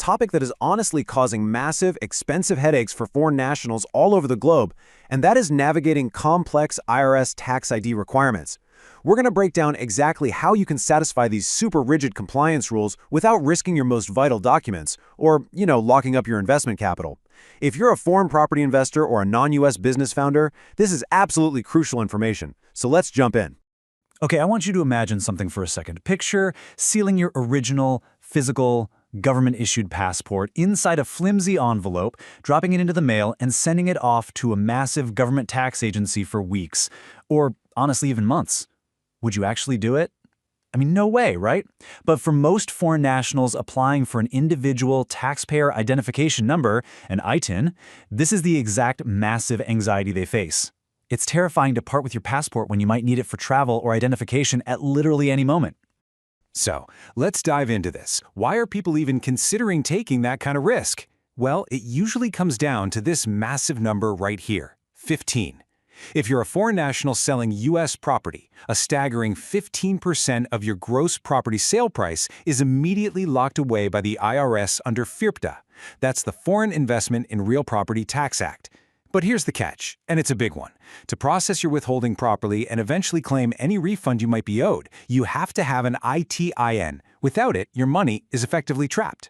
topic that is honestly causing massive, expensive headaches for foreign nationals all over the globe, and that is navigating complex IRS tax ID requirements. We're going to break down exactly how you can satisfy these super rigid compliance rules without risking your most vital documents, or, locking up your investment capital. If you're a foreign property investor or a non-US business founder, this is absolutely crucial information. So let's jump in. Okay, I want you to imagine something for a second. Picture sealing your original, physical, government-issued passport inside a flimsy envelope, dropping it into the mail, and sending it off to a massive government tax agency for weeks, or honestly even months. Would you actually do it? I mean, no way, right? But for most foreign nationals applying for an individual taxpayer identification number, an ITIN, this is the exact massive anxiety they face. It's terrifying to part with your passport when you might need it for travel or identification at literally any moment. So, let's dive into this. Why are people even considering taking that kind of risk? Well, it usually comes down to this massive number right here, 15. If you're a foreign national selling U.S. property, a staggering 15% of your gross property sale price is immediately locked away by the IRS under FIRPTA. That's the Foreign Investment in Real Property Tax Act. But here's the catch, and it's a big one. To process your withholding properly and eventually claim any refund you might be owed, you have to have an ITIN. Without it, your money is effectively trapped.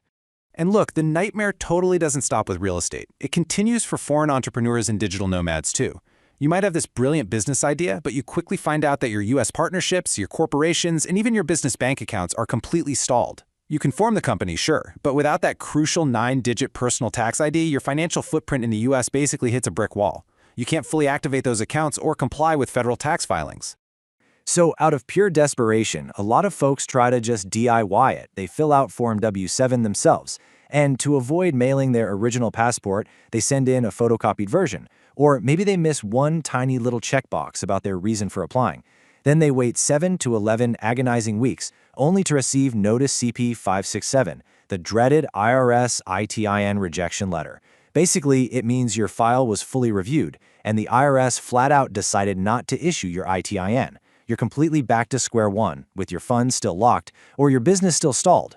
And look, the nightmare totally doesn't stop with real estate. It continues for foreign entrepreneurs and digital nomads too. You might have this brilliant business idea, but you quickly find out that your U.S. partnerships, your corporations, and even your business bank accounts are completely stalled. You can form the company, sure, but without that crucial 9-digit personal tax ID, your financial footprint in the U.S. basically hits a brick wall. You can't fully activate those accounts or comply with federal tax filings. So, out of pure desperation, a lot of folks try to just DIY it. They fill out Form W-7 themselves. And to avoid mailing their original passport, they send in a photocopied version. Or maybe they miss one tiny little checkbox about their reason for applying. Then they wait 7 to 11 agonizing weeks, only to receive Notice CP567, the dreaded IRS ITIN rejection letter. Basically, it means your file was fully reviewed, and the IRS flat out decided not to issue your ITIN. You're completely back to square one, with your funds still locked, or your business still stalled.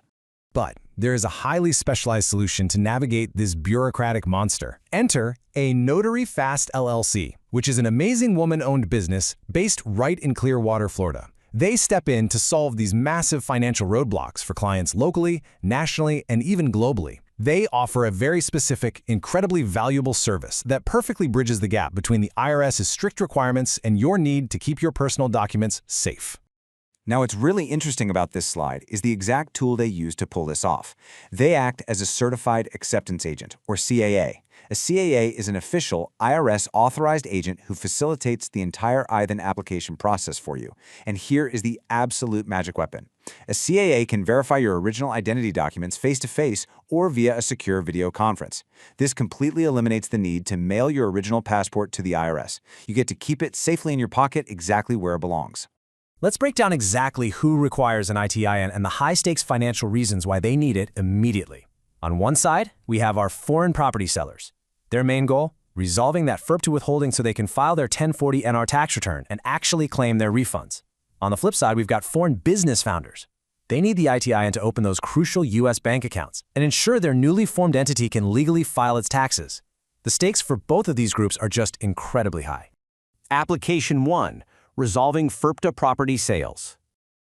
But there is a highly specialized solution to navigate this bureaucratic monster. Enter A Notary Fast LLC, which is an amazing woman-owned business based right in Clearwater, Florida. They step in to solve these massive financial roadblocks for clients locally, nationally, and even globally. They offer a very specific, incredibly valuable service that perfectly bridges the gap between the IRS's strict requirements and your need to keep your personal documents safe. Now, what's really interesting about this slide is the exact tool they use to pull this off. They act as a Certified Acceptance Agent, or CAA. A CAA is an official IRS-authorized agent who facilitates the entire ITIN application process for you. And here is the absolute magic weapon. A CAA can verify your original identity documents face-to-face or via a secure video conference. This completely eliminates the need to mail your original passport to the IRS. You get to keep it safely in your pocket exactly where it belongs. Let's break down exactly who requires an ITIN and the high-stakes financial reasons why they need it immediately. On one side, we have our foreign property sellers. Their main goal? Resolving that FIRPTA withholding so they can file their 1040 NR tax return and actually claim their refunds. On the flip side, we've got foreign business founders. They need the ITIN to open those crucial U.S. bank accounts and ensure their newly formed entity can legally file its taxes. The stakes for both of these groups are just incredibly high. Application 1. Resolving FIRPTA property sales.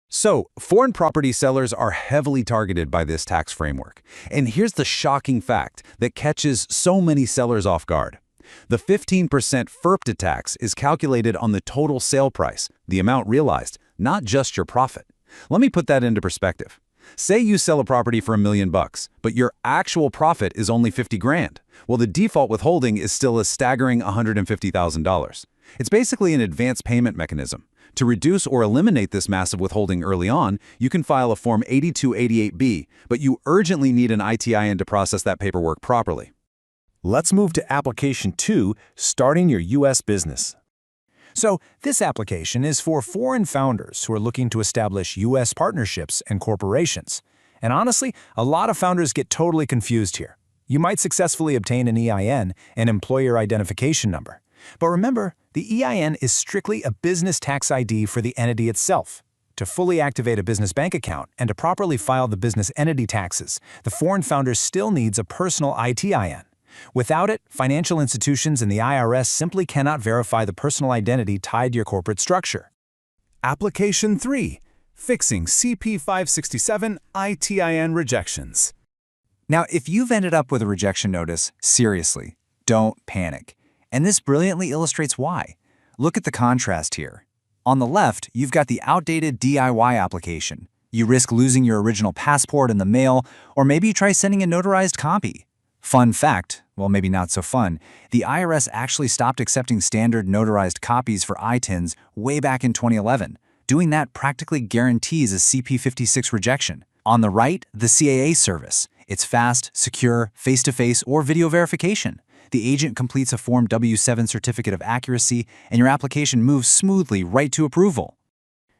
So, foreign property sellers are heavily targeted by this tax framework. And here's the shocking fact that catches so many sellers off guard. The 15% FIRPTA tax is calculated on the total sale price, the amount realized, not just your profit. Let me put that into perspective. Say you sell a property for $1 million, but your actual profit is only 50 grand. Well, the default withholding is still a staggering $150,000. It's basically an advance payment mechanism. To reduce or eliminate this massive withholding early on, you can file a Form 8288B, but you urgently need an ITIN to process that paperwork properly. Let's move to Application 2, starting your U.S. business. So, this application is for foreign founders who are looking to establish U.S. partnerships and corporations. And honestly, a lot of founders get totally confused here. You might successfully obtain an EIN, an employer identification number. But remember, the EIN is strictly a business tax ID for the entity itself. To fully activate a business bank account and to properly file the business entity taxes, the foreign founder still needs a personal ITIN. Without it, financial institutions and the IRS simply cannot verify the personal identity tied to your corporate structure. Application 3. Fixing CP567 ITIN Rejections. Now, if you've ended up with a rejection notice, seriously, don't panic. And this brilliantly illustrates why. Look at the contrast here. On the left, you've got the outdated DIY application. You risk losing your original passport in the mail, or maybe you try sending a notarized copy. Fun fact, well, maybe not so fun, the IRS actually stopped accepting standard notarized copies for ITINs way back in 2011. Doing that practically guarantees a CP56 rejection. On the right, the CAA service. It's fast, secure, face-to-face, or video verification. The agent completes a Form W-7 certificate of accuracy, and your application moves smoothly right to approval.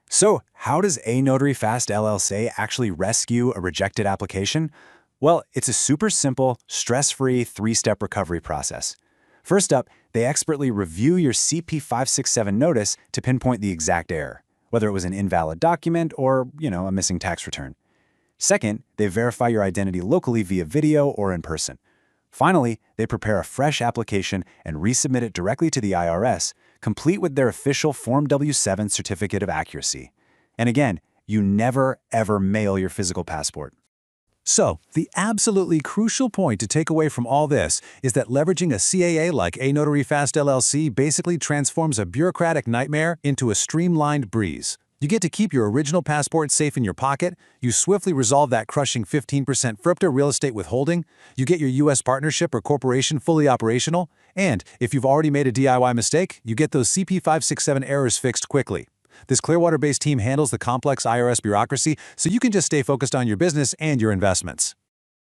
So, how does A Notary Fast LLC actually rescue a rejected application? Well, it's a super simple, stress-free, 3-step recovery process. First up, they expertly review your CP567 notice to pinpoint the exact error, whether it was an invalid document or, a missing tax return. Second, they verify your identity locally via video or in person. Finally, they prepare a fresh application and resubmit it directly to the IRS, complete with their official Form W-7 certificate of accuracy. And again, you never, ever mail your physical passport. So, the absolutely crucial point to take away from all this is that leveraging a CAA like A Notary Fast LLC basically transforms a bureaucratic nightmare into a streamlined breeze. You get to keep your original passport safe in your pocket, you swiftly resolve that crushing 15% FIRPTA real estate withholding, you get your U.S. partnership or corporation fully operational, and if you've already made a DIY mistake, you get those CP567 errors fixed quickly. This Clearwater-based team handles the complex IRS bureaucracy, so you can just stay focused on your business and your investments.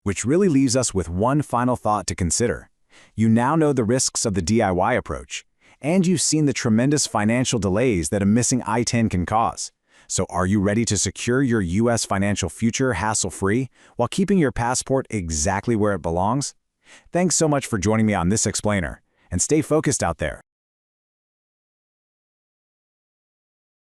Which really leaves us with one final thought to consider. You now know the risks of the DIY approach, and you've seen the tremendous financial delays that a missing ITIN can cause. So are you ready to secure your U.S. financial future hassle-free while keeping your passport exactly where it belongs? Thanks so much for joining me on this explainer, and stay focused out there.